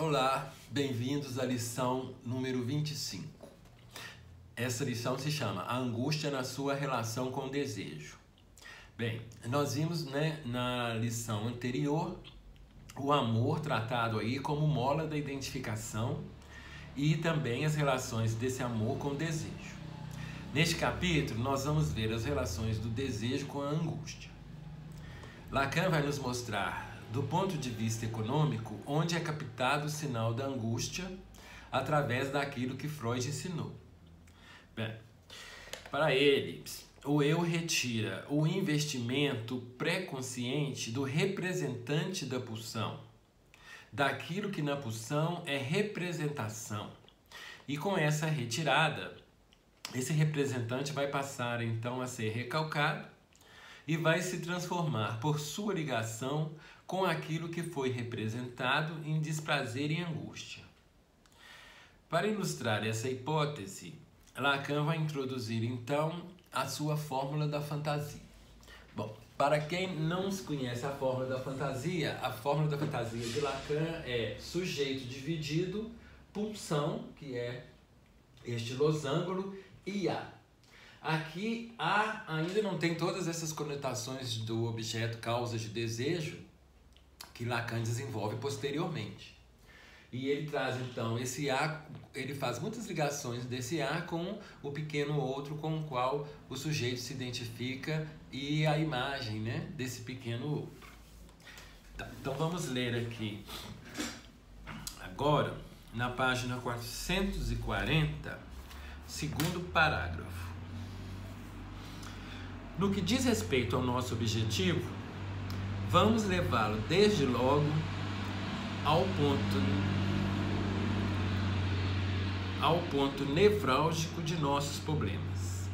Olá, bem-vindos à lição número 25. Essa lição se chama A Angústia na Sua Relação com o Desejo. Bem, nós vimos, na lição anterior o amor tratado aí como mola da identificação e também as relações desse amor com o desejo. Neste capítulo, nós vamos ver as relações do desejo com a angústia. Lacan vai nos mostrar, do ponto de vista econômico, onde é captado o sinal da angústia através daquilo que Freud ensinou. Bem, para ele, o eu retira o investimento pré-consciente do representante da pulsão, daquilo que na pulsão é representação. E com essa retirada, esse representante vai passar então a ser recalcado e vai se transformar por sua ligação com aquilo que foi representado em desprazer e angústia. Para ilustrar essa hipótese, Lacan vai introduzir então a sua fórmula da fantasia. Bom, para quem não conhece a fórmula da fantasia de Lacan é sujeito dividido, pulsão, que é este losango, e A. Aqui, A ainda não tem todas essas conotações do objeto causa de desejo que Lacan desenvolve posteriormente. E ele traz, então, esse A, ele faz muitas ligações desse A com o pequeno outro com o qual o sujeito se identifica e a imagem, desse pequeno outro. Tá, então, vamos ler aqui agora, na página 440, segundo parágrafo. No que diz respeito ao nosso objetivo, vamos levá-lo desde logo ao ponto nevrálgico de nossos problemas.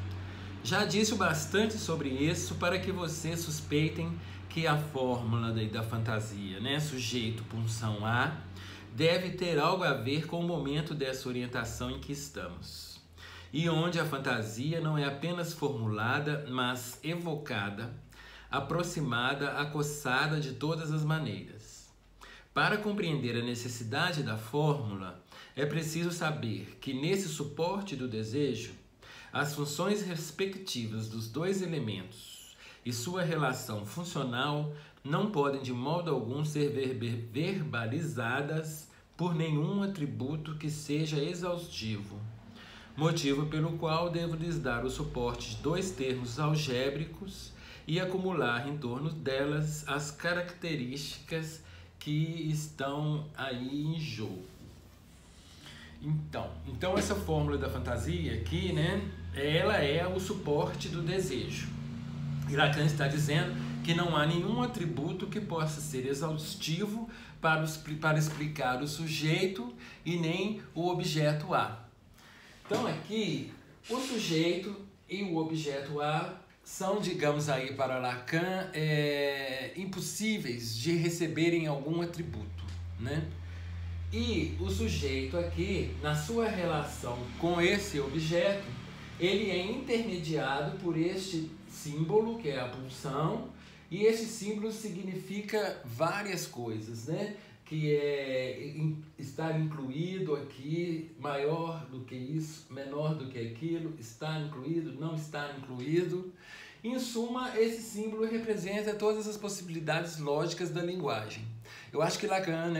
Já disse o bastante sobre isso para que vocês suspeitem que a fórmula da fantasia, sujeito, punção A, deve ter algo a ver com o momento dessa orientação em que estamos. E onde a fantasia não é apenas formulada, mas evocada, aproximada, acossada de todas as maneiras. Para compreender a necessidade da fórmula, é preciso saber que nesse suporte do desejo, as funções respectivas dos dois elementos e sua relação funcional não podem de modo algum ser verbalizadas por nenhum atributo que seja exaustivo, motivo pelo qual devo lhes dar o suporte de dois termos algébricos e acumular em torno delas as características que estão aí em jogo. Então essa fórmula da fantasia aqui, ela é o suporte do desejo. E Lacan está dizendo que não há nenhum atributo que possa ser exaustivo para explicar o sujeito e nem o objeto A. Então aqui, o sujeito e o objeto A são, digamos aí para Lacan, impossíveis de receberem algum atributo, E o sujeito aqui, na sua relação com esse objeto, ele é intermediado por este símbolo, que é a pulsão, e esse símbolo significa várias coisas, que é estar incluído aqui, maior do que isso, menor do que aquilo, estar incluído, não estar incluído. Em suma, esse símbolo representa todas as possibilidades lógicas da linguagem. Eu acho que Lacan,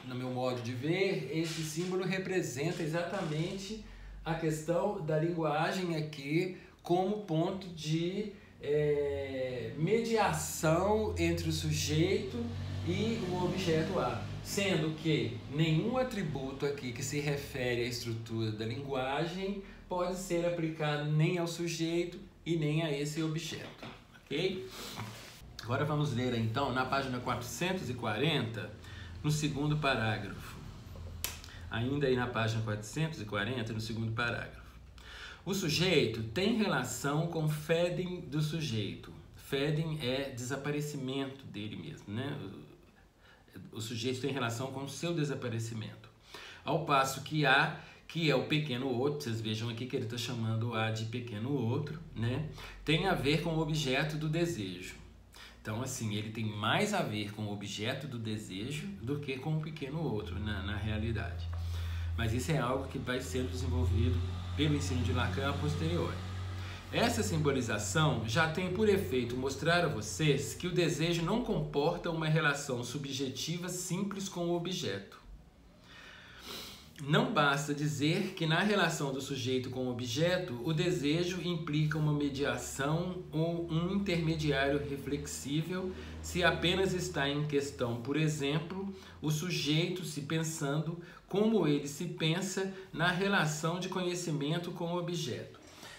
no meu modo de ver, esse símbolo representa exatamente a questão da linguagem aqui como ponto de mediação entre o sujeito e o objeto A, sendo que nenhum atributo aqui que se refere à estrutura da linguagem pode ser aplicado nem ao sujeito e nem a esse objeto, ok? Agora vamos ler então na página 440, no segundo parágrafo. Ainda aí na página 440, no segundo parágrafo. O sujeito tem relação com Fedem do sujeito. Fedem é desaparecimento dele mesmo, O sujeito tem relação com o seu desaparecimento. Ao passo que A, que é o pequeno outro, vocês vejam aqui que ele está chamando A de pequeno outro, tem a ver com o objeto do desejo. Então, assim, ele tem mais a ver com o objeto do desejo do que com o pequeno outro, na realidade. Mas isso é algo que vai ser desenvolvido pelo ensino de Lacan a posteriori. Essa simbolização já tem por efeito mostrar a vocês que o desejo não comporta uma relação subjetiva simples com o objeto. Não basta dizer que na relação do sujeito com o objeto, o desejo implica uma mediação ou um intermediário reflexível se apenas está em questão, por exemplo, o sujeito se pensando como ele se pensa na relação de conhecimento com o objeto.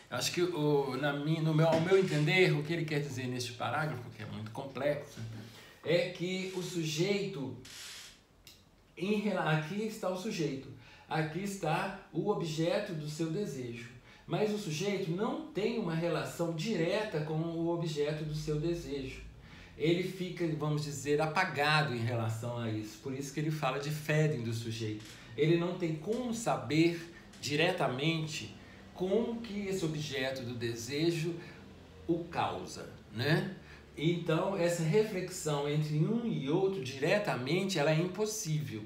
Acho que, ao meu entender, o que ele quer dizer neste parágrafo, que é muito complexo, é que o sujeito, aqui está o sujeito, aqui está o objeto do seu desejo. Mas o sujeito não tem uma relação direta com o objeto do seu desejo. Ele fica, vamos dizer, apagado em relação a isso. Por isso que ele fala de fedem do sujeito. Ele não tem como saber diretamente como que esse objeto do desejo o causa, né? Então, essa reflexão entre um e outro diretamente, ela é impossível.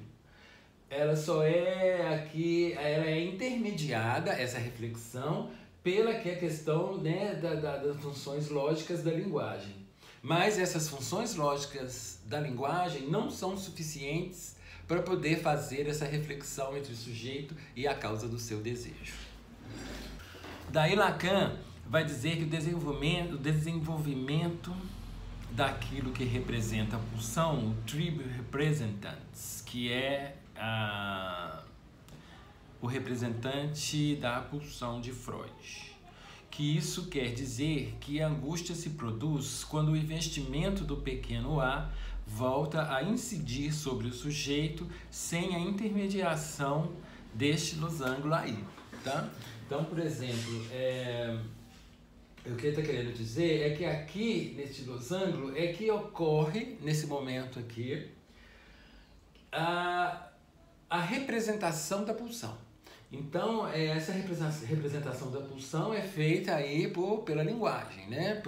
Ela só é aqui, ela é intermediada, essa reflexão, pela que a questão, né, das funções lógicas da linguagem. Mas essas funções lógicas da linguagem não são suficientes para poder fazer essa reflexão entre o sujeito e a causa do seu desejo. Daí Lacan vai dizer que o desenvolvimento daquilo que representa a pulsão, o tribe representans, que é o representante da pulsão de Freud. Que isso quer dizer que a angústia se produz quando o investimento do pequeno a volta a incidir sobre o sujeito sem a intermediação deste losango aí, tá? Então, por exemplo, o que ele está querendo dizer é que aqui, neste losango, é que ocorre, nesse momento aqui, a representação da pulsão. Então, essa representação da pulsão é feita aí pela linguagem, né?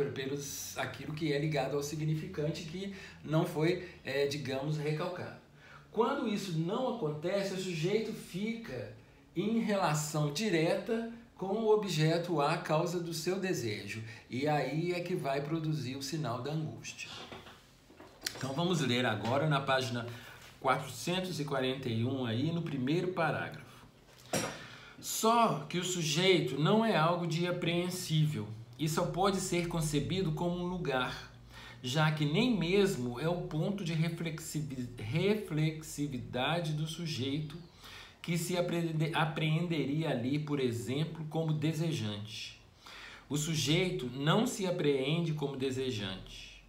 Aquilo que é ligado ao significante que não foi, digamos, recalcado. Quando isso não acontece, o sujeito fica em relação direta com o objeto a causa do seu desejo. E aí é que vai produzir o sinal da angústia. Então, vamos ler agora na página 441 aí, no primeiro parágrafo. Só que o sujeito não é algo de apreensível e só pode ser concebido como um lugar, já que nem mesmo é o ponto de reflexividade do sujeito que se apreenderia ali, por exemplo, como desejante. O sujeito não se apreende como desejante.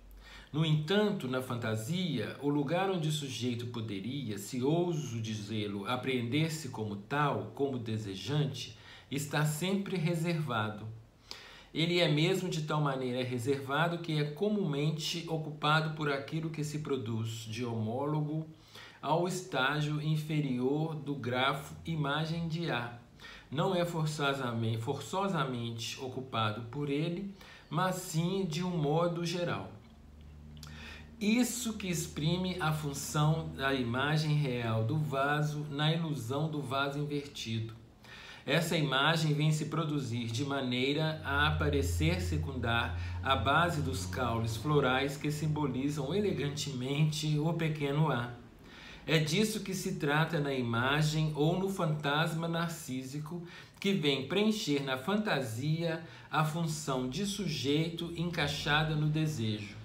No entanto, na fantasia, o lugar onde o sujeito poderia, se ouso dizê-lo, apreender-se como tal, como desejante, está sempre reservado. Ele é mesmo de tal maneira reservado que é comumente ocupado por aquilo que se produz de homólogo ao estágio inferior do grafo imagem de A. Não é forçosamente ocupado por ele, mas sim de um modo geral. Isso que exprime a função da imagem real do vaso na ilusão do vaso invertido. Essa imagem vem se produzir de maneira a parecer secundar a base dos caules florais que simbolizam elegantemente o pequeno A. É disso que se trata na imagem ou no fantasma narcísico que vem preencher na fantasia a função de sujeito encaixada no desejo.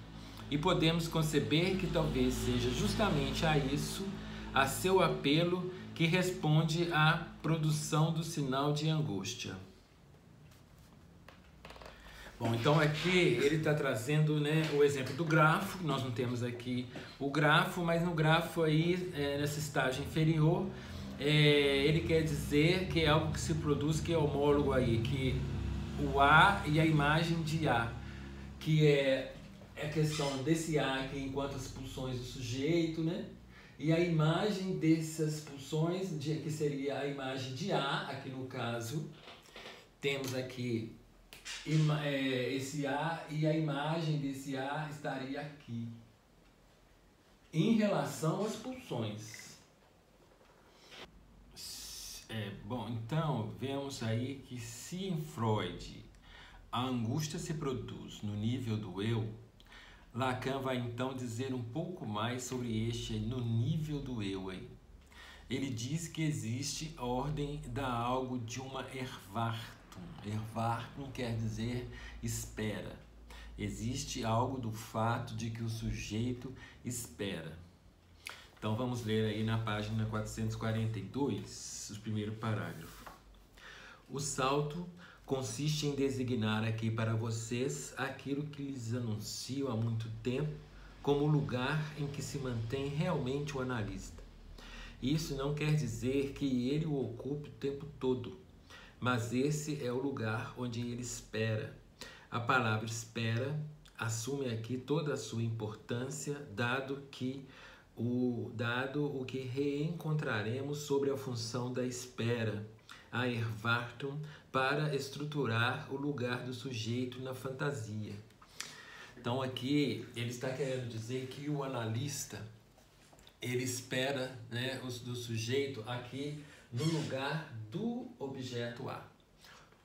E podemos conceber que talvez seja justamente a isso, a seu apelo, que responde à produção do sinal de angústia. Bom, então aqui ele está trazendo, né, o exemplo do grafo. Nós não temos aqui o grafo, mas no grafo aí, nessa estágio inferior, ele quer dizer que é algo que se produz, que é homólogo aí, que o A e a imagem de A, que é a questão desse A aqui enquanto as pulsões do sujeito, né? E a imagem dessas pulsões, que seria a imagem de A, aqui no caso, temos aqui esse A e a imagem desse A estaria aqui. Em relação às pulsões. Bom, então vemos aí que se em Freud a angústia se produz no nível do eu, Lacan vai então dizer um pouco mais sobre este no nível do eu aí. Ele diz que existe ordem da algo de uma Erwartung. Erwartung quer dizer espera. Existe algo do fato de que o sujeito espera. Então vamos ler aí na página 442, o primeiro parágrafo. O salto consiste em designar aqui para vocês aquilo que lhes anuncio há muito tempo como o lugar em que se mantém realmente o analista. Isso não quer dizer que ele o ocupe o tempo todo, mas esse é o lugar onde ele espera. A palavra espera assume aqui toda a sua importância, dado o que reencontraremos sobre a função da espera, a Erwartung, para estruturar o lugar do sujeito na fantasia. Então aqui ele está querendo dizer que o analista, ele espera, né, do sujeito aqui no lugar do objeto A.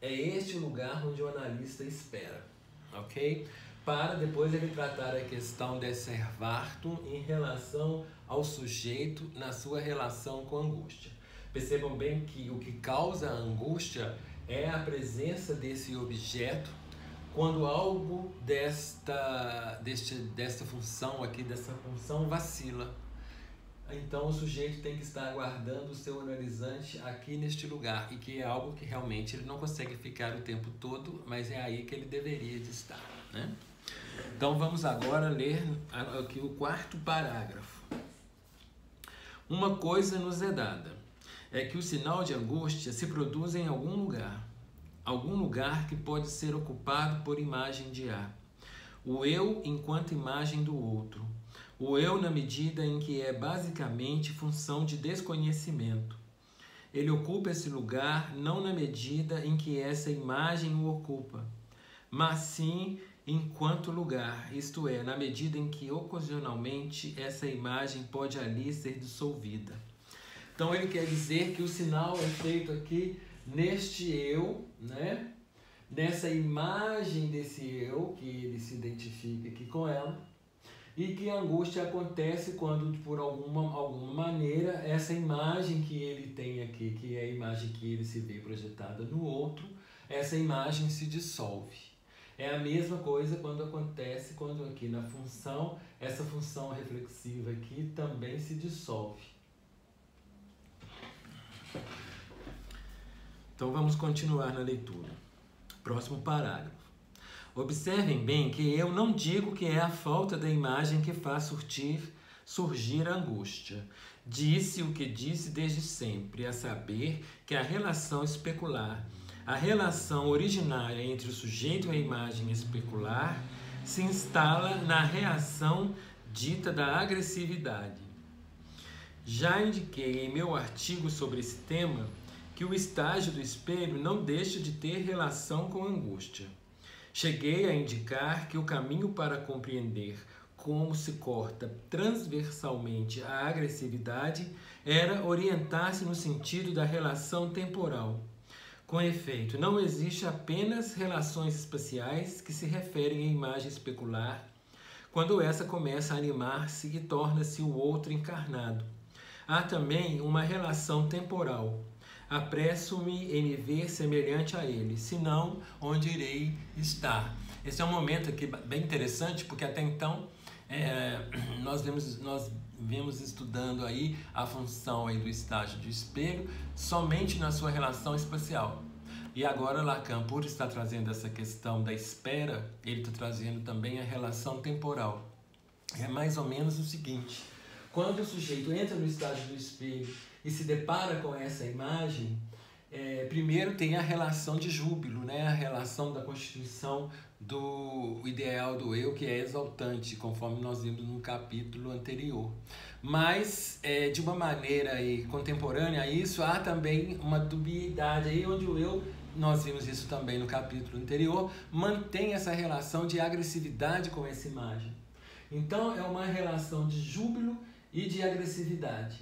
É este o lugar onde o analista espera, ok? Para depois ele tratar a questão dessa Erwartung em relação ao sujeito na sua relação com a angústia. Percebam bem que o que causa a angústia é a presença desse objeto quando algo desta função aqui, dessa função vacila. Então o sujeito tem que estar aguardando o seu analisante aqui neste lugar, e que é algo que realmente ele não consegue ficar o tempo todo, mas é aí que ele deveria de estar, né? Então vamos agora ler aqui o quarto parágrafo. Uma coisa nos é dada, é que o sinal de angústia se produz em algum lugar que pode ser ocupado por imagem de A. O eu enquanto imagem do outro. O eu na medida em que é basicamente função de desconhecimento. Ele ocupa esse lugar não na medida em que essa imagem o ocupa, mas sim enquanto lugar, isto é, na medida em que ocasionalmente essa imagem pode ali ser dissolvida. Então ele quer dizer que o sinal é feito aqui neste eu, né? Nessa imagem desse eu, que ele se identifica aqui com ela, e que a angústia acontece quando, por alguma maneira, essa imagem que ele tem aqui, que é a imagem que ele se vê projetada no outro, essa imagem se dissolve. É a mesma coisa quando acontece quando aqui na função, essa função reflexiva aqui também se dissolve. Então vamos continuar na leitura. Próximo parágrafo. Observem bem que eu não digo que é a falta da imagem que faz surgir a angústia. Disse o que disse desde sempre, a saber que a relação especular, a relação originária entre o sujeito e a imagem especular, se instala na reação dita da agressividade. Já indiquei em meu artigo sobre esse tema que o estágio do espelho não deixa de ter relação com a angústia. Cheguei a indicar que o caminho para compreender como se corta transversalmente a agressividade era orientar-se no sentido da relação temporal. Com efeito, não existe apenas relações espaciais que se referem à imagem especular, quando essa começa a animar-se e torna-se o outro encarnado. Há também uma relação temporal. Apresso-me em me ver semelhante a ele, senão onde irei estar. Esse é um momento aqui bem interessante, porque até então nós vemos estudando aí a função aí do estágio de espelho somente na sua relação espacial. E agora Lacan, por estar trazendo essa questão da espera, ele está trazendo também a relação temporal. É mais ou menos o seguinte: quando o sujeito entra no estágio do espelho e se depara com essa imagem, primeiro tem a relação de júbilo, né? A relação da constituição do ideal do eu, que é exaltante, conforme nós vimos no capítulo anterior. Mas, de uma maneira aí, contemporânea a isso, há também uma dubiedade aí onde o eu nós vimos isso também no capítulo anterior, mantém essa relação de agressividade com essa imagem. Então, é uma relação de júbilo e de agressividade.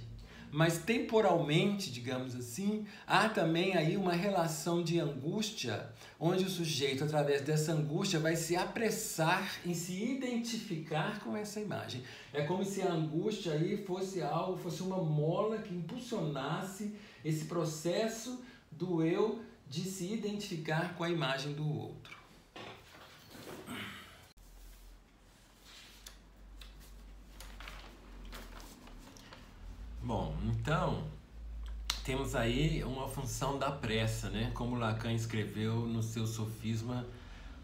Mas temporalmente, digamos assim, há também aí uma relação de angústia, onde o sujeito, através dessa angústia, vai se apressar em se identificar com essa imagem. É como se a angústia aí fosse algo, fosse uma mola que impulsionasse esse processo do eu de se identificar com a imagem do outro. Bom, então, temos aí uma função da pressa, né? Como Lacan escreveu no seu sofisma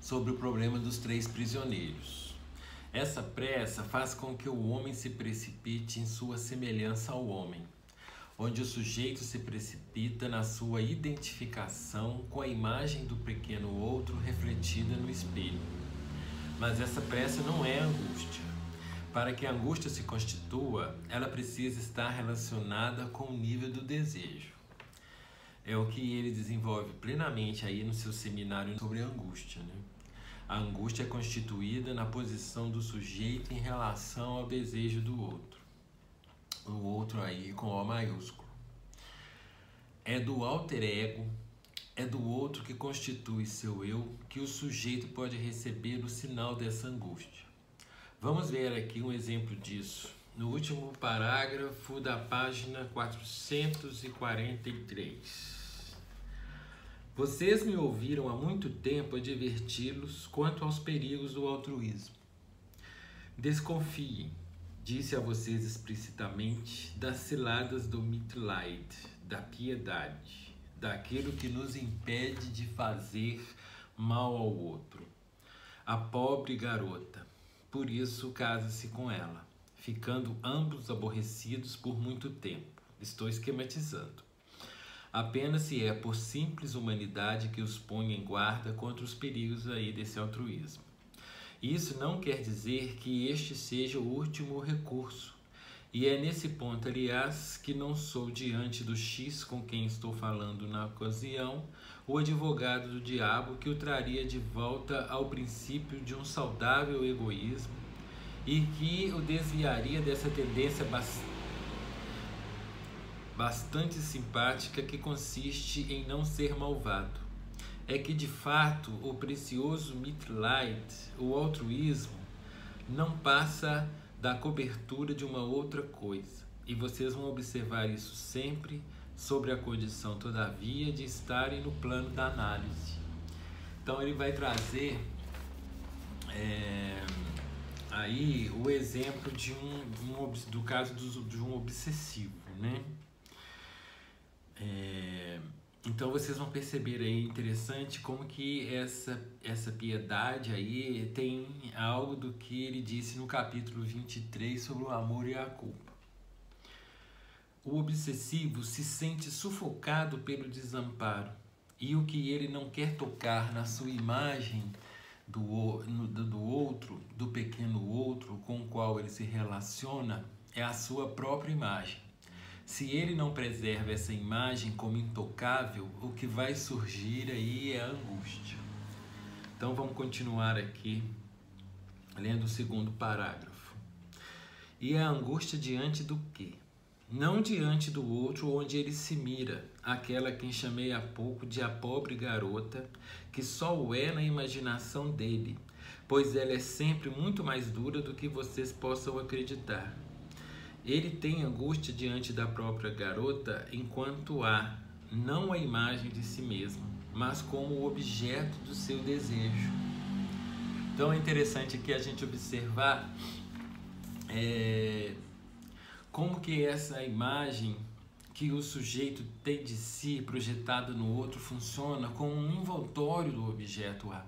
sobre o problema dos 3 prisioneiros. Essa pressa faz com que o homem se precipite em sua semelhança ao homem, onde o sujeito se precipita na sua identificação com a imagem do pequeno outro refletida no espelho. Mas essa pressa não é angústia. Para que a angústia se constitua, ela precisa estar relacionada com o nível do desejo. É o que ele desenvolve plenamente aí no seu seminário sobre a angústia, né? A angústia é constituída na posição do sujeito em relação ao desejo do outro. O outro aí com O maiúsculo. É do alter ego, é do outro que constitui seu eu, que o sujeito pode receber o sinal dessa angústia. Vamos ver aqui um exemplo disso, no último parágrafo da página 443. Vocês me ouviram há muito tempo adverti-los quanto aos perigos do altruísmo. Desconfiem, disse a vocês explicitamente, das ciladas do Mitleid, da piedade, daquilo que nos impede de fazer mal ao outro. A pobre garota. Por isso, case-se com ela, ficando ambos aborrecidos por muito tempo. Estou esquematizando. Apenas se é por simples humanidade que os põe em guarda contra os perigos aí desse altruísmo. Isso não quer dizer que este seja o último recurso. E é nesse ponto, aliás, que não sou diante do X com quem estou falando na ocasião, o advogado do diabo que o traria de volta ao princípio de um saudável egoísmo e que o desviaria dessa tendência bastante simpática que consiste em não ser malvado. É que, de fato, o precioso Mitleid, o altruísmo, não passa da cobertura de uma outra coisa. E vocês vão observar isso sempre, sobre a condição, todavia, de estarem no plano da análise. Então ele vai trazer aí o exemplo de do caso de um obsessivo, né? Então vocês vão perceber aí, interessante, como que essa piedade aí tem algo do que ele disse no capítulo 23 sobre o amor e a culpa. O obsessivo se sente sufocado pelo desamparo e o que ele não quer tocar na sua imagem do outro, do pequeno outro com o qual ele se relaciona, é a sua própria imagem. Se ele não preserva essa imagem como intocável, o que vai surgir aí é a angústia. Então vamos continuar aqui, lendo o segundo parágrafo. E a angústia diante do quê? Não diante do outro onde ele se mira, aquela quem chamei há pouco de a pobre garota, que só o é na imaginação dele, pois ela é sempre muito mais dura do que vocês possam acreditar. Ele tem angústia diante da própria garota enquanto há, não a imagem de si mesmo, mas como o objeto do seu desejo. Então é interessante aqui a gente observar como que essa imagem que o sujeito tem de si projetada no outro funciona como um envoltório do objeto A,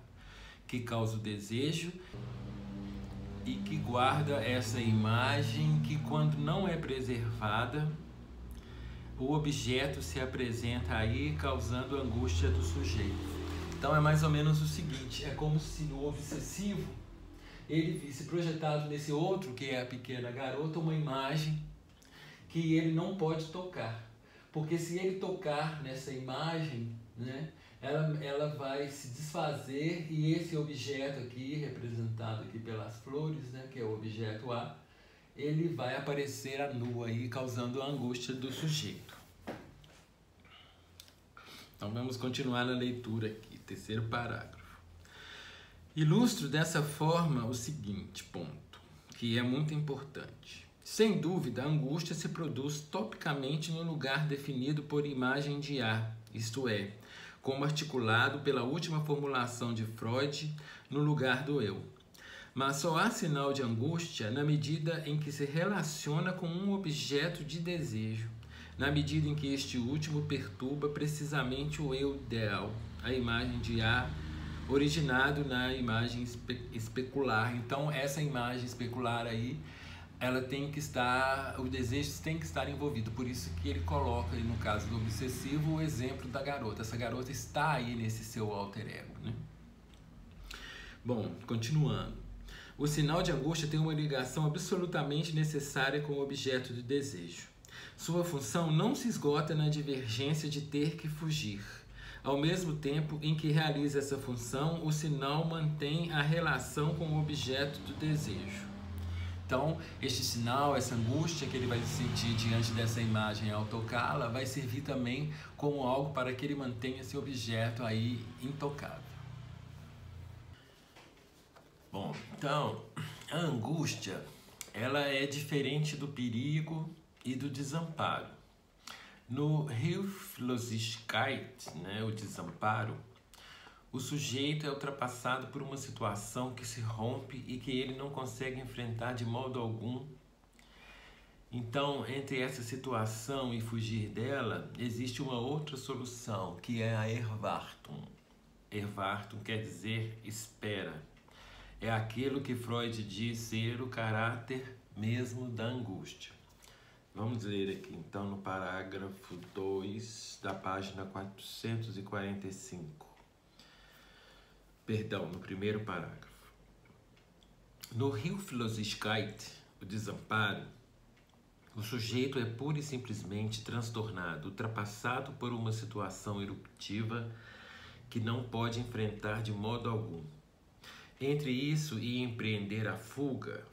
que causa o desejo e que guarda essa imagem que, quando não é preservada, o objeto se apresenta aí causando angústia do sujeito. Então é mais ou menos o seguinte, é como se no obsessivo ele visse projetado nesse outro, que é a pequena garota, uma imagem que ele não pode tocar. Porque se ele tocar nessa imagem, né, ela vai se desfazer e esse objeto aqui, representado aqui pelas flores, né, que é o objeto A, ele vai aparecer a nu aí, causando a angústia do sujeito. Então vamos continuar na leitura aqui, terceiro parágrafo. Ilustro dessa forma o seguinte ponto, que é muito importante. Sem dúvida, a angústia se produz topicamente no lugar definido por imagem de A, isto é, como articulado pela última formulação de Freud no lugar do eu. Mas só há sinal de angústia na medida em que se relaciona com um objeto de desejo, na medida em que este último perturba precisamente o eu ideal, a imagem de A, originado na imagem especular. Então, essa imagem especular aí, ela tem que estar, o desejo tem que estar envolvido. Por isso que ele coloca aí, no caso do obsessivo, o exemplo da garota. Essa garota está aí nesse seu alter ego, né? Bom, continuando. O sinal de angústia tem uma ligação absolutamente necessária com o objeto de desejo. Sua função não se esgota na divergência de ter que fugir. Ao mesmo tempo em que realiza essa função, o sinal mantém a relação com o objeto do desejo. Então, este sinal, essa angústia que ele vai sentir diante dessa imagem ao tocá-la, vai servir também como algo para que ele mantenha esse objeto aí intocável. Bom, então, a angústia, ela é diferente do perigo e do desamparo. No Hilflosigkeit, né, o desamparo, o sujeito é ultrapassado por uma situação que se rompe e que ele não consegue enfrentar de modo algum. Então, entre essa situação e fugir dela, existe uma outra solução, que é a Erwartung. Erwartung quer dizer espera. É aquilo que Freud diz ser o caráter mesmo da angústia. Vamos ler aqui, então, no parágrafo 2 da página 445. Perdão, no primeiro parágrafo. No Hilflosigkeit, o desamparo, o sujeito é pura e simplesmente transtornado, ultrapassado por uma situação eruptiva que não pode enfrentar de modo algum. Entre isso e empreender a fuga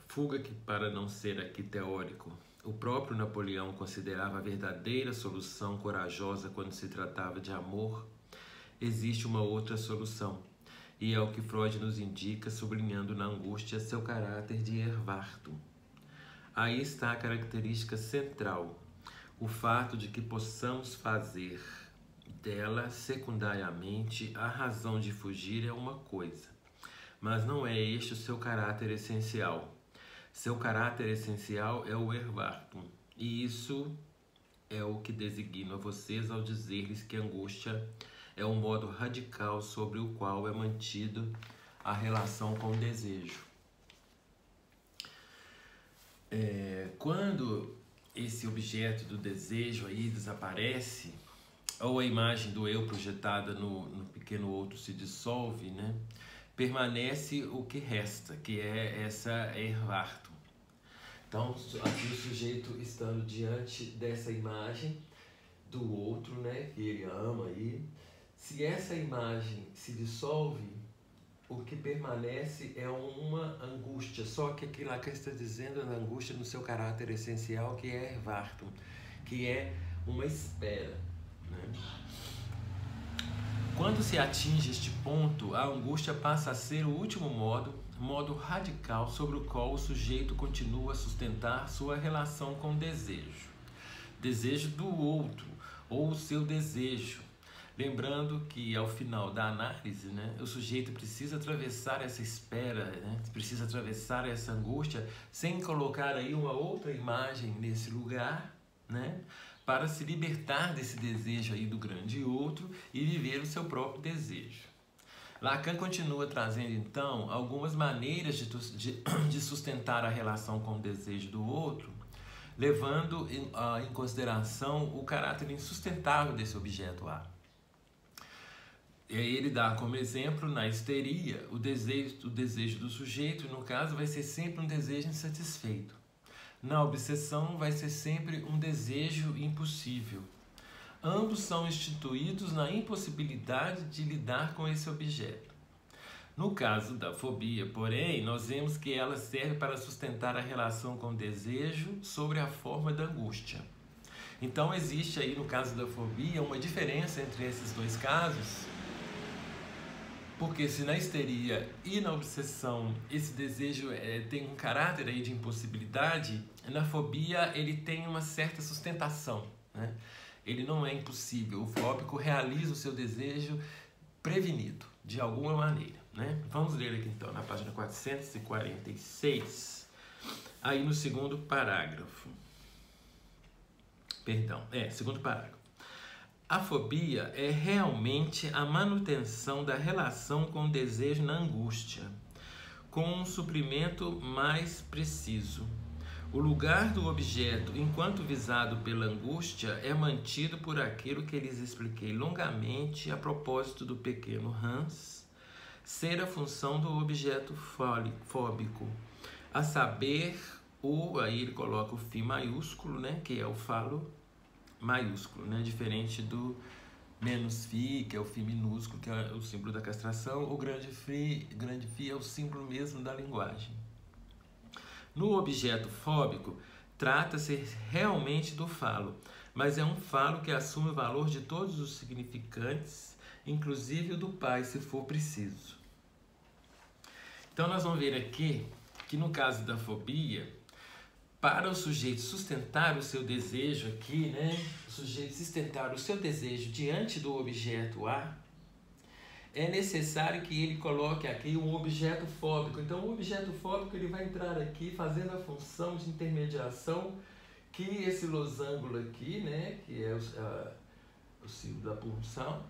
que, para não ser aqui teórico, o próprio Napoleão considerava a verdadeira solução corajosa quando se tratava de amor, existe uma outra solução, e é o que Freud nos indica, sublinhando na angústia seu caráter de Erwartung. Aí está a característica central, o fato de que possamos fazer dela, secundariamente, a razão de fugir é uma coisa, mas não é este o seu caráter essencial. Seu caráter essencial é o Erwartung, e isso é o que designo a vocês ao dizer-lhes que a angústia é um modo radical sobre o qual é mantido a relação com o desejo. Quando esse objeto do desejo aí desaparece, ou a imagem do eu projetada no pequeno outro se dissolve, né? Permanece o que resta, que é essa Erwartung. Então, aqui o sujeito estando diante dessa imagem do outro, né, que ele ama aí, se essa imagem se dissolve, o que permanece é uma angústia, só que aquilo lá que está dizendo é a angústia no seu caráter essencial, que é Erwartung, que é uma espera, né? Quando se atinge este ponto, a angústia passa a ser o último modo radical sobre o qual o sujeito continua a sustentar sua relação com o desejo. Desejo do outro, ou o seu desejo. Lembrando que ao final da análise, né, o sujeito precisa atravessar essa espera, né, precisa atravessar essa angústia sem colocar aí uma outra imagem nesse lugar, né, para se libertar desse desejo aí do grande outro e viver o seu próprio desejo. Lacan continua trazendo então algumas maneiras de sustentar a relação com o desejo do outro, levando em consideração o caráter insustentável desse objeto A. E aí ele dá como exemplo, na histeria, o desejo do sujeito, no caso, vai ser sempre um desejo insatisfeito. Na obsessão, vai ser sempre um desejo impossível. ambos são instituídos na impossibilidade de lidar com esse objeto. No caso da fobia, porém, nós vemos que ela serve para sustentar a relação com o desejo sobre a forma da angústia. Então existe aí no caso da fobia uma diferença entre esses dois casos, porque se na histeria e na obsessão esse desejo tem um caráter aí de impossibilidade, na fobia ele tem uma certa sustentação, né? Ele não é impossível, o fóbico realiza o seu desejo prevenido, de alguma maneira, né? Vamos ler aqui então na página 446, aí no segundo parágrafo. Segundo parágrafo. A fobia é realmente a manutenção da relação com o desejo na angústia, com um suprimento mais preciso. O lugar do objeto, enquanto visado pela angústia, é mantido por aquilo que lhes expliquei longamente a propósito do pequeno Hans, ser a função do objeto fóbico, a saber, aí ele coloca o φ maiúsculo, né, que é o falo maiúsculo, né, diferente do menos φ, que é o φ minúsculo, que é o símbolo da castração. O grande φ é o símbolo mesmo da linguagem. No objeto fóbico, trata-se realmente do falo, mas é um falo que assume o valor de todos os significantes, inclusive o do pai, se for preciso. Então nós vamos ver aqui que no caso da fobia, para o sujeito sustentar o seu desejo aqui, né? O sujeito sustentar o seu desejo diante do objeto A, é necessário que ele coloque aqui um objeto fóbico. Então o objeto fóbico ele vai entrar aqui fazendo a função de intermediação que esse losango aqui, né? Que é o símbolo da pulsão,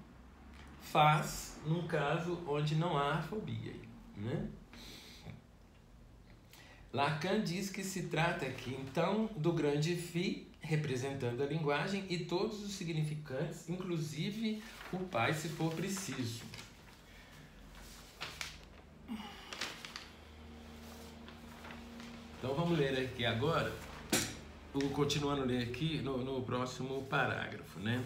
faz num caso onde não há fobia, né? Lacan diz que se trata aqui, então, do grande φ, representando a linguagem, e todos os significantes, inclusive o pai, se for preciso. Então, vamos ler aqui agora, continuando a ler aqui no próximo parágrafo, né?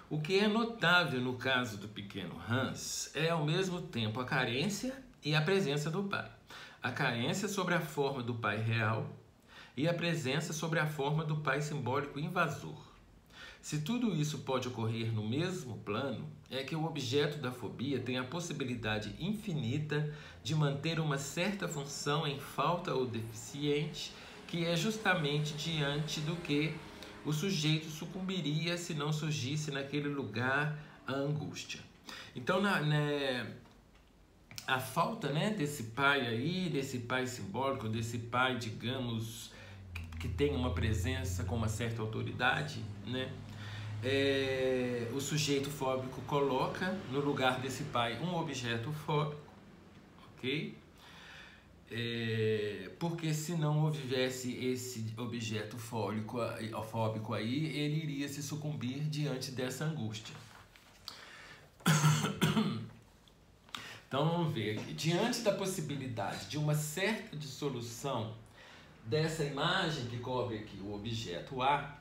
O que é notável no caso do pequeno Hans é, ao mesmo tempo, a carência e a presença do pai. A carência sobre a forma do pai real e a presença sobre a forma do pai simbólico invasor. Se tudo isso pode ocorrer no mesmo plano, é que o objeto da fobia tem a possibilidade infinita de manter uma certa função em falta ou deficiente, que é justamente diante do que o sujeito sucumbiria se não surgisse naquele lugar a angústia. Então, a falta, né, desse pai aí, desse pai simbólico, desse pai, digamos, que tem uma presença com uma certa autoridade, né, o sujeito fóbico coloca no lugar desse pai um objeto fóbico, ok? Porque se não houvesse esse objeto fóbico aí, ele iria se sucumbir diante dessa angústia. Então vamos ver aqui, diante da possibilidade de uma certa dissolução dessa imagem que cobre aqui o objeto A,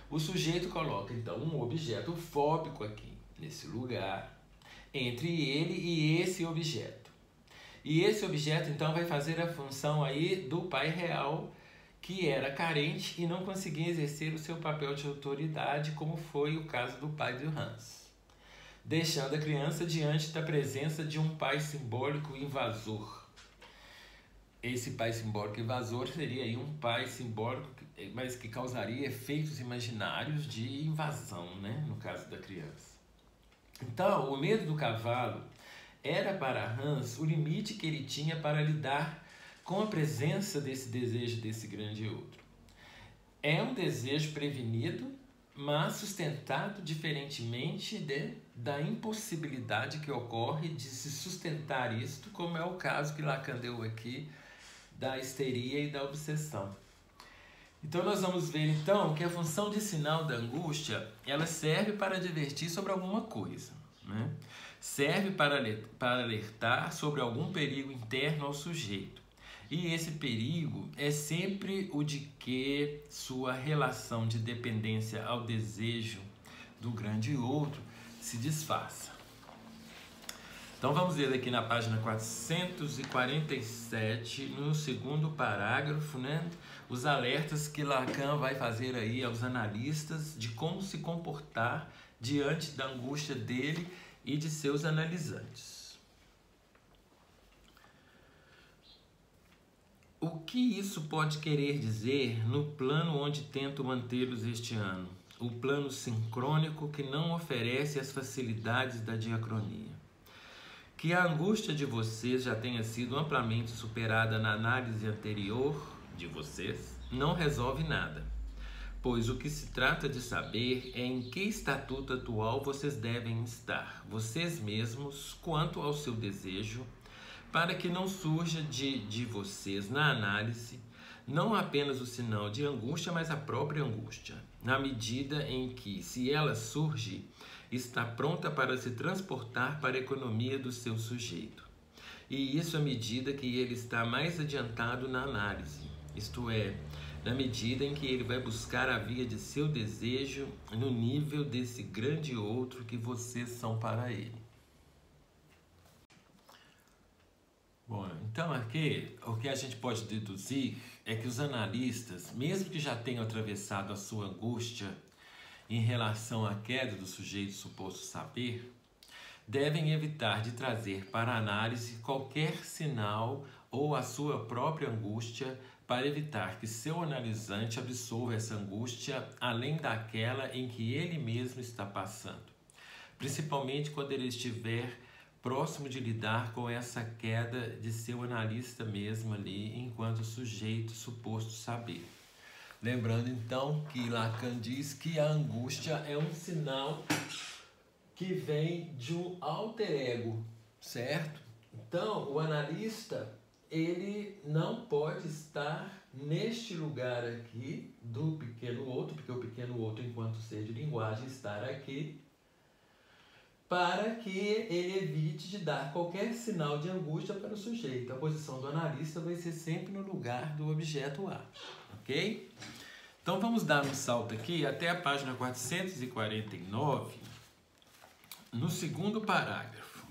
o sujeito coloca então um objeto fóbico aqui, nesse lugar, entre ele e esse objeto. E esse objeto então vai fazer a função aí do pai real, que era carente e não conseguia exercer o seu papel de autoridade, como foi o caso do pai do Hans, deixando a criança diante da presença de um pai simbólico invasor. Esse pai simbólico invasor seria aí um pai simbólico, mas que causaria efeitos imaginários de invasão, né, no caso da criança. Então, o medo do cavalo era para Hans o limite que ele tinha para lidar com a presença desse desejo desse grande outro. É um desejo prevenido, mas sustentado diferentemente da impossibilidade que ocorre de se sustentar isto, como é o caso que Lacan deu aqui da histeria e da obsessão. Então nós vamos ver então que a função de sinal da angústia, ela serve para advertir sobre alguma coisa, né? Serve para alertar sobre algum perigo interno ao sujeito. E esse perigo é sempre o de que sua relação de dependência ao desejo do grande outro se desfaça. Então vamos ver aqui na página 447, no segundo parágrafo, né, os alertas que Lacan vai fazer aí aos analistas de como se comportar diante da angústia dele e de seus analisantes. O que isso pode querer dizer no plano onde tento mantê-los este ano? O plano sincrônico que não oferece as facilidades da diacronia. Que a angústia de vocês já tenha sido amplamente superada na análise anterior de vocês não resolve nada, pois o que se trata de saber é em que estatuto atual vocês devem estar, vocês mesmos, quanto ao seu desejo, para que não surja de vocês na análise não apenas o sinal de angústia, mas a própria angústia, na medida em que, se ela surge, está pronta para se transportar para a economia do seu sujeito. E isso à medida que ele está mais adiantado na análise, isto é, na medida em que ele vai buscar a via de seu desejo no nível desse grande outro que vocês são para ele. Bom, então aqui o que a gente pode deduzir é que os analistas, mesmo que já tenham atravessado a sua angústia em relação à queda do sujeito suposto saber, devem evitar de trazer para a análise qualquer sinal ou a sua própria angústia para evitar que seu analisante absorva essa angústia além daquela em que ele mesmo está passando, principalmente quando ele estiver próximo de lidar com essa queda de seu analista mesmo ali enquanto sujeito suposto saber. Lembrando então que Lacan diz que a angústia é um sinal que vem de um alter ego, certo? Então o analista, ele não pode estar neste lugar aqui do pequeno outro, porque o pequeno outro, enquanto ser de linguagem, está aqui, para que ele evite de dar qualquer sinal de angústia para o sujeito. A posição do analista vai ser sempre no lugar do objeto A, ok? Então vamos dar um salto aqui até a página 449, no segundo parágrafo.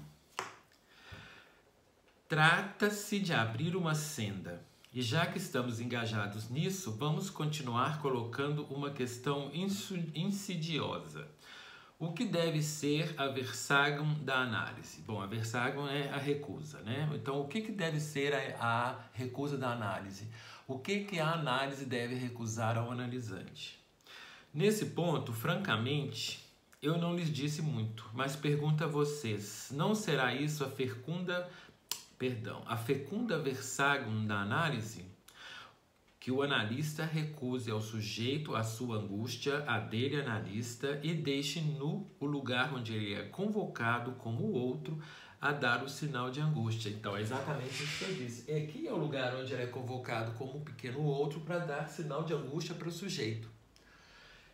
Trata-se de abrir uma senda, e já que estamos engajados nisso, vamos continuar colocando uma questão insidiosa. O que deve ser a versagem da análise? Bom, a versagem é a recusa, né? Então, o que deve ser a recusa da análise? O que a análise deve recusar ao analisante? Nesse ponto, francamente, eu não lhes disse muito, mas pergunto a vocês, não será isso a fecunda versagem da análise? Que o analista recuse ao sujeito a sua angústia, a dele analista, e deixe nu o lugar onde ele é convocado como o outro a dar o sinal de angústia. Então é exatamente isso que eu disse. Aqui é o lugar onde ele é convocado como um pequeno outro para dar sinal de angústia para o sujeito.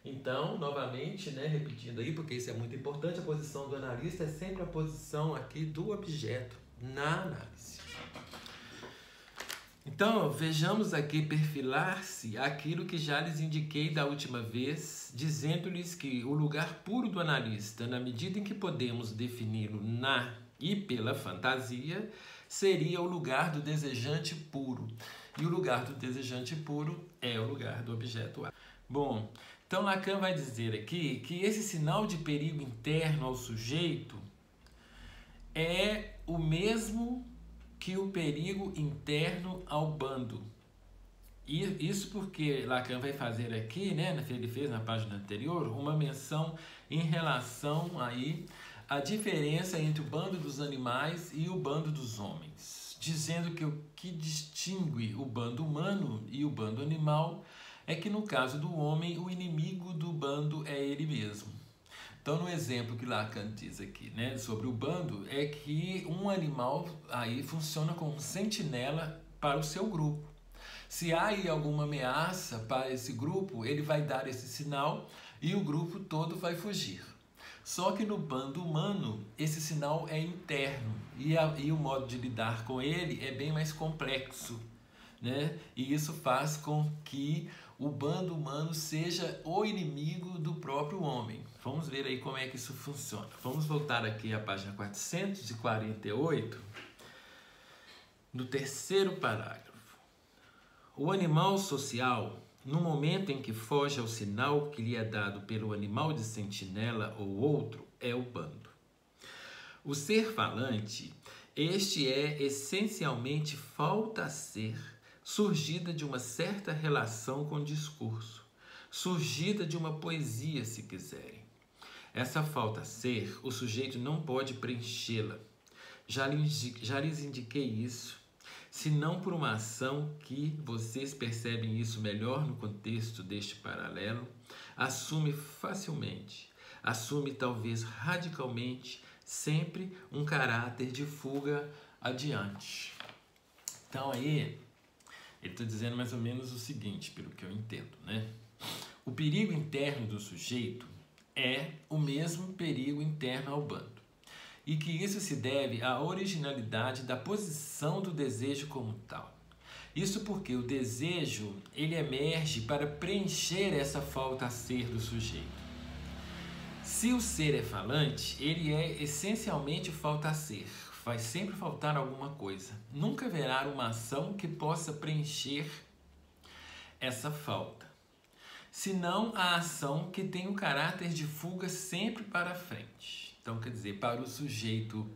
Então, novamente, né, repetindo aí, porque isso é muito importante, a posição do analista é sempre a posição aqui do objeto na análise. Então, vejamos aqui perfilar-se aquilo que já lhes indiquei da última vez, dizendo-lhes que o lugar puro do analista, na medida em que podemos defini-lo na e pela fantasia, seria o lugar do desejante puro. E o lugar do desejante puro é o lugar do objeto A. Bom, então Lacan vai dizer aqui que esse sinal de perigo interno ao sujeito é o mesmo que o perigo interno ao bando. E isso porque Lacan vai fazer aqui, né, ele fez na página anterior, uma menção em relação aí à diferença entre o bando dos animais e o bando dos homens, dizendo que o que distingue o bando humano e o bando animal é que no caso do homem, o inimigo do bando é ele mesmo. Então, no exemplo que Lacan diz aqui, né, sobre o bando, é que um animal aí funciona como sentinela para o seu grupo. Se há aí alguma ameaça para esse grupo, ele vai dar esse sinal e o grupo todo vai fugir. Só que no bando humano, esse sinal é interno e o modo de lidar com ele é bem mais complexo, né? E isso faz com que o bando humano seja o inimigo do próprio homem. Vamos ver aí como é que isso funciona. Vamos voltar aqui à página 448, no terceiro parágrafo. O animal social, no momento em que foge ao sinal que lhe é dado pelo animal de sentinela ou outro, é o bando. O ser falante, este é essencialmente falta a ser, surgida de uma certa relação com o discurso, surgida de uma poesia, se quiserem. Essa falta a ser, o sujeito não pode preenchê-la. Já lhes indiquei isso, se não por uma ação que, vocês percebem isso melhor no contexto deste paralelo, assume facilmente, assume talvez radicalmente, sempre um caráter de fuga adiante. Então aí, ele está dizendo mais ou menos o seguinte, pelo que eu entendo, né? O perigo interno do sujeito é o mesmo perigo interno ao bando. E que isso se deve à originalidade da posição do desejo como tal. Isso porque o desejo, ele emerge para preencher essa falta a ser do sujeito. Se o ser é falante, ele é essencialmente falta a ser. Vai sempre faltar alguma coisa. Nunca haverá uma ação que possa preencher essa falta. Senão a ação que tem o caráter de fuga sempre para frente. Então, quer dizer, para o sujeito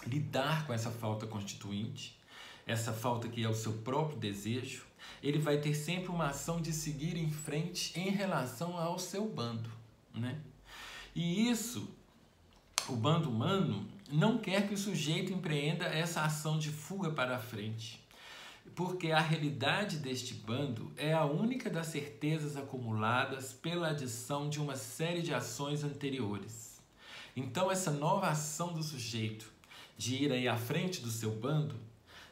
lidar com essa falta constituinte, essa falta que é o seu próprio desejo, ele vai ter sempre uma ação de seguir em frente em relação ao seu bando, né? E isso, o bando humano não quer que o sujeito empreenda essa ação de fuga para frente, porque a realidade deste bando é a única das certezas acumuladas pela adição de uma série de ações anteriores. Então essa nova ação do sujeito de ir aí à frente do seu bando,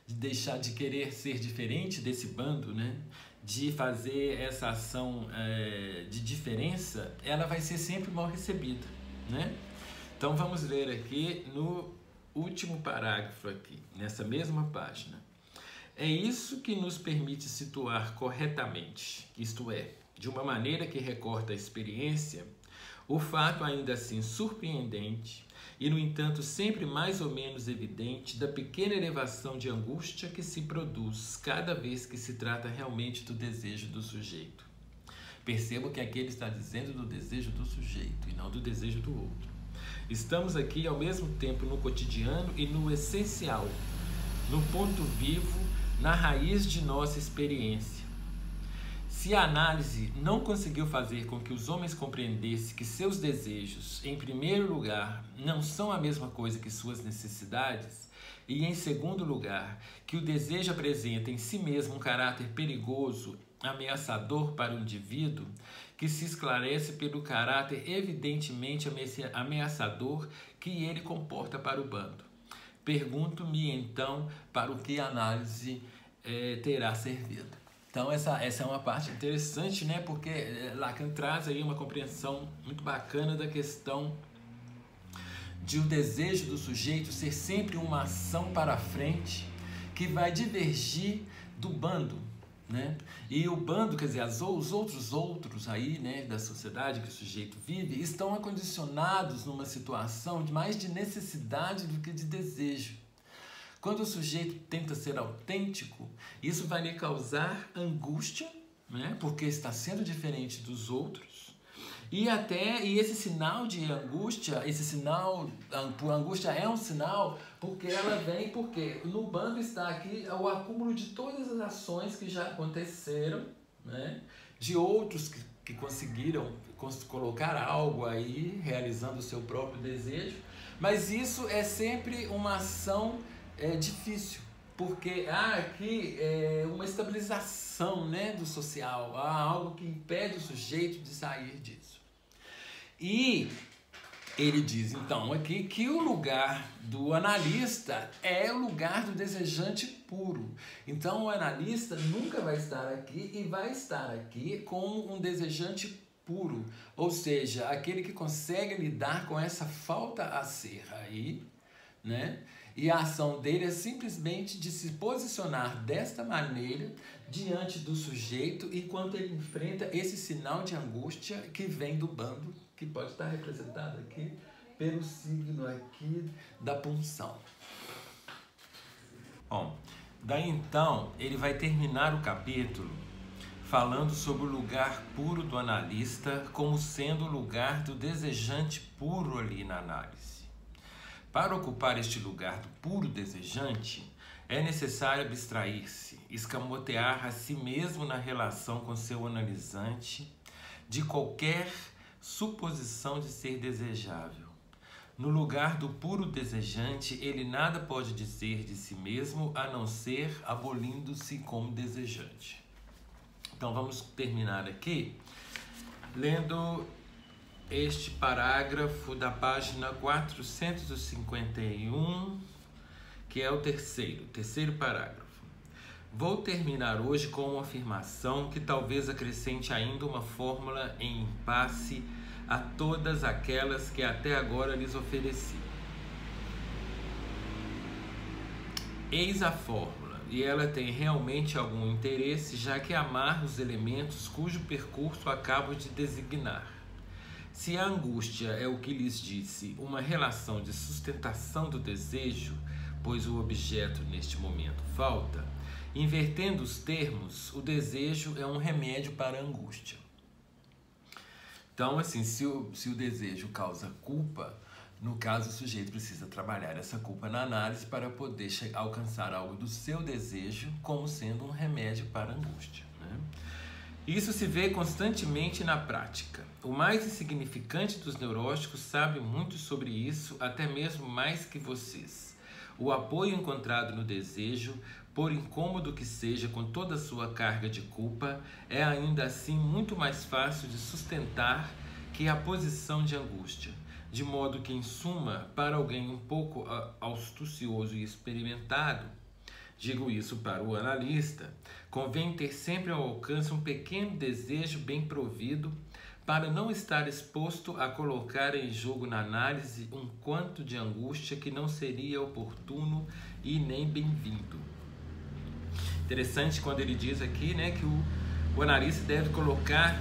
de deixar de querer ser diferente desse bando, né? De fazer essa ação de diferença, ela vai ser sempre mal recebida, né? Então vamos ler aqui no último parágrafo aqui, nessa mesma página. É isso que nos permite situar corretamente, isto é, de uma maneira que recorta a experiência, o fato ainda assim surpreendente e, no entanto, sempre mais ou menos evidente da pequena elevação de angústia que se produz cada vez que se trata realmente do desejo do sujeito. Perceba que aqui ele está dizendo do desejo do sujeito e não do desejo do outro. Estamos aqui ao mesmo tempo no cotidiano e no essencial, no ponto vivo, na raiz de nossa experiência. Se a análise não conseguiu fazer com que os homens compreendessem que seus desejos, em primeiro lugar, não são a mesma coisa que suas necessidades, e, em segundo lugar, que o desejo apresenta em si mesmo um caráter perigoso, ameaçador para o indivíduo, que se esclarece pelo caráter evidentemente ameaçador que ele comporta para o bando. Pergunto-me, então, para o que a análise terá servido. Então essa é uma parte interessante, né? Porque Lacan traz aí uma compreensão muito bacana da questão de o desejo do sujeito ser sempre uma ação para frente que vai divergir do bando, né? E o bando, quer dizer, os outros aí, né, da sociedade que o sujeito vive, estão acondicionados numa situação de mais de necessidade do que de desejo. Quando o sujeito tenta ser autêntico, isso vai lhe causar angústia, né? Porque está sendo diferente dos outros. E esse sinal de angústia, a angústia é um sinal porque ela vem, porque no bando está aqui o acúmulo de todas as ações que já aconteceram, né? De outros que conseguiram colocar algo aí, realizando o seu próprio desejo, mas isso é sempre uma ação difícil, porque há aqui uma estabilização, né, do social, há algo que impede o sujeito de sair disso. E ele diz, então, aqui que o lugar do analista é o lugar do desejante puro. Então, o analista nunca vai estar aqui e vai estar aqui como um desejante puro, ou seja, aquele que consegue lidar com essa falta a ser aí, né? E a ação dele é simplesmente de se posicionar desta maneira diante do sujeito enquanto ele enfrenta esse sinal de angústia que vem do bando, que pode estar representado aqui pelo signo aqui da punção. Bom, daí então ele vai terminar o capítulo falando sobre o lugar puro do analista como sendo o lugar do desejante puro ali na análise. Para ocupar este lugar do puro desejante, é necessário abstrair-se, escamotear a si mesmo na relação com seu analisante de qualquer suposição de ser desejável. No lugar do puro desejante, ele nada pode dizer de si mesmo a não ser abolindo-se como desejante. Então vamos terminar aqui lendo este parágrafo da página 451, que é o terceiro parágrafo. Vou terminar hoje com uma afirmação que talvez acrescente ainda uma fórmula em impasse a todas aquelas que até agora lhes ofereci. Eis a fórmula, e ela tem realmente algum interesse, já que amarra os elementos cujo percurso acabo de designar. Se a angústia é o que lhes disse, uma relação de sustentação do desejo, pois o objeto neste momento falta, invertendo os termos, o desejo é um remédio para a angústia. Então, assim, se o desejo causa culpa, no caso o sujeito precisa trabalhar essa culpa na análise para poder alcançar algo do seu desejo como sendo um remédio para a angústia, né? Isso se vê constantemente na prática. O mais insignificante dos neuróticos sabe muito sobre isso, até mesmo mais que vocês. O apoio encontrado no desejo, por incômodo que seja com toda a sua carga de culpa, é ainda assim muito mais fácil de sustentar que a posição de angústia. De modo que, em suma, para alguém um pouco astucioso e experimentado, digo isso para o analista, convém ter sempre ao alcance um pequeno desejo bem provido para não estar exposto a colocar em jogo na análise um quanto de angústia que não seria oportuno e nem bem-vindo. Interessante quando ele diz aqui, né, que o analista deve colocar,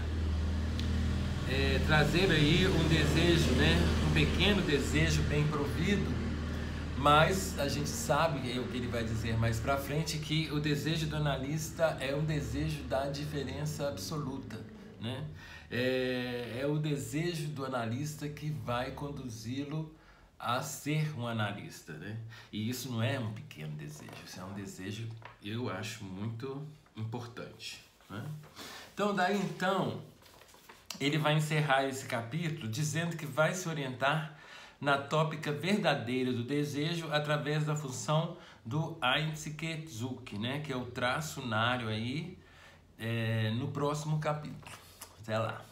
trazer aí um desejo, né, um pequeno desejo bem provido, mas a gente sabe, é o que ele vai dizer mais para frente, que o desejo do analista é um desejo da diferença absoluta, né? É o desejo do analista que vai conduzi-lo a ser um analista, né? E isso não é um pequeno desejo, isso é um desejo, eu acho, muito importante, né? Então, ele vai encerrar esse capítulo dizendo que vai se orientar na tópica verdadeira do desejo através da função do Einzige-Zug, né? Que é o traço unário aí, no próximo capítulo. Até lá.